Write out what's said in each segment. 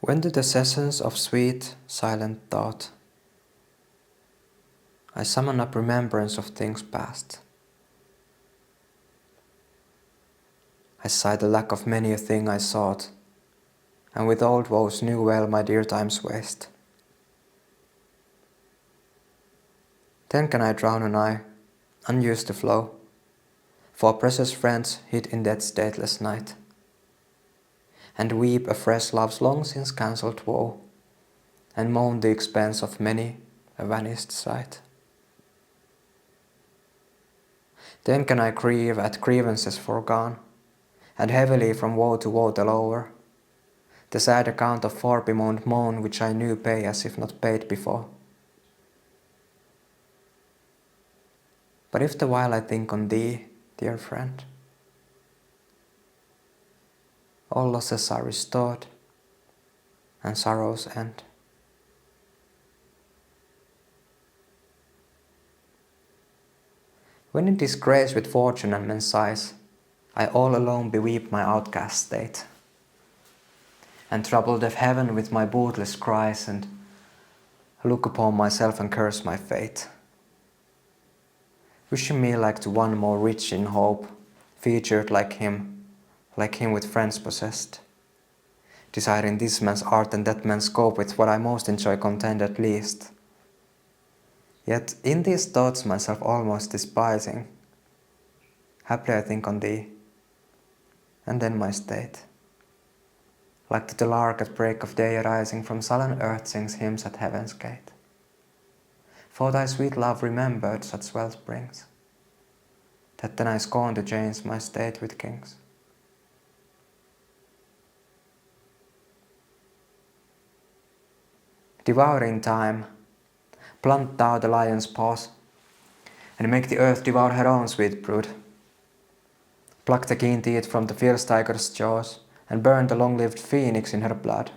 When to the sessions of sweet, silent thought, I summon up remembrance of things past. I sigh the lack of many a thing I sought, and with old woes knew well my dear time's waste. Then can I drown an eye, unused to flow, for precious friends hid in death's dateless night, and weep afresh love's long since cancelled woe, and moan the expense of many a vanished sight. Then can I grieve at grievances foregone, and heavily from woe to woe the lower, the sad account of far bemoaned moan which I knew pay as if not paid before. But if the while I think on thee, dear friend, all losses are restored, and sorrows end. When in disgrace with fortune and men's sighs, I all alone beweep my outcast state, and trouble deaf heaven with my bootless cries, and look upon myself and curse my fate, wishing me like to one more rich in hope, featured like him with friends possessed, desiring this man's art and that man's scope with what I most enjoy contend at least. Yet in these thoughts myself almost despising, haply I think on thee, and then my state, like to the lark at break of day arising from sullen earth sings hymns at heaven's gate. For thy sweet love remembered such wealth brings, that then I scorn to change my state with kings. Devouring time, plant thou the lion's paws, and make the earth devour her own sweet brood. Pluck the keen teeth from the fierce tiger's jaws, and burn the long-lived phoenix in her blood.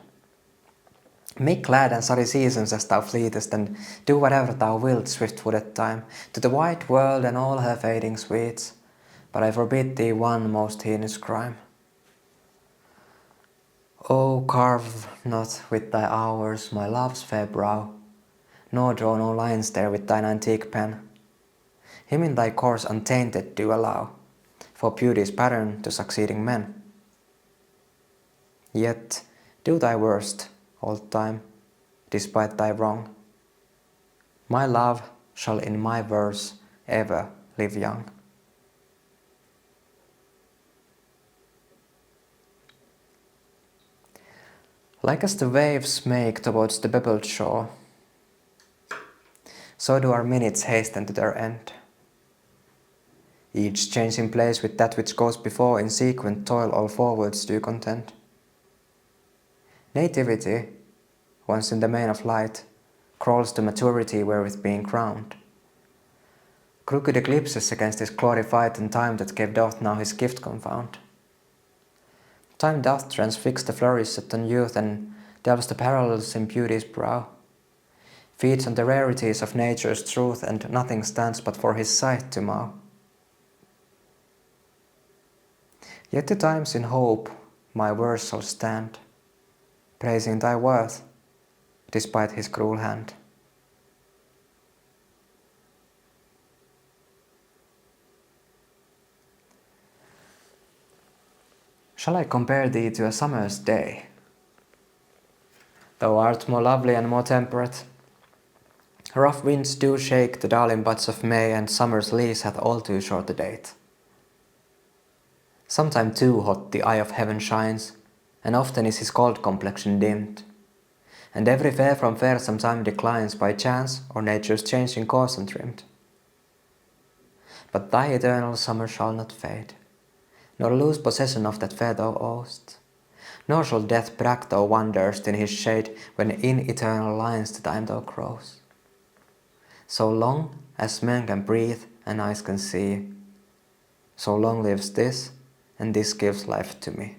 Make glad and sorry seasons as thou fleetest, and do whatever thou wilt, swift-footed time, to the wide world and all her fading sweets, but I forbid thee one most heinous crime. Oh, carve not with thy hours my love's fair brow, nor draw no lines there with thine antique pen. Him in thy course untainted do allow, for beauty's pattern to succeeding men. Yet do thy worst, old time, despite thy wrong. My love shall in my verse ever live young. Like as the waves make towards the pebbled shore, so do our minutes hasten to their end. Each changing place with that which goes before, in sequent toil all forwards do contend. Nativity, once in the main of light, crawls to maturity wherewith being crowned. Crooked eclipses against his glorified, and time that gave doth now his gift confound. Time doth transfix the flourish set on youth, and delves the parallels in beauty's brow. Feeds on the rarities of nature's truth, and nothing stands but for his sight to mow. Yet to times in hope my verse shall stand, praising thy worth, despite his cruel hand. Shall I compare thee to a summer's day? Thou art more lovely and more temperate. Rough winds do shake the darling buds of May, and summer's lease hath all too short a date. Sometime too hot the eye of heaven shines, and often is his cold complexion dimmed, and every fair from fair sometime declines, by chance or nature's changing course untrimmed. But thy eternal summer shall not fade, nor lose possession of that fair thou owest, nor shall death brag thou wanderest in his shade, when in eternal lines the time thou grows. So long as men can breathe and eyes can see, so long lives this, and this gives life to me.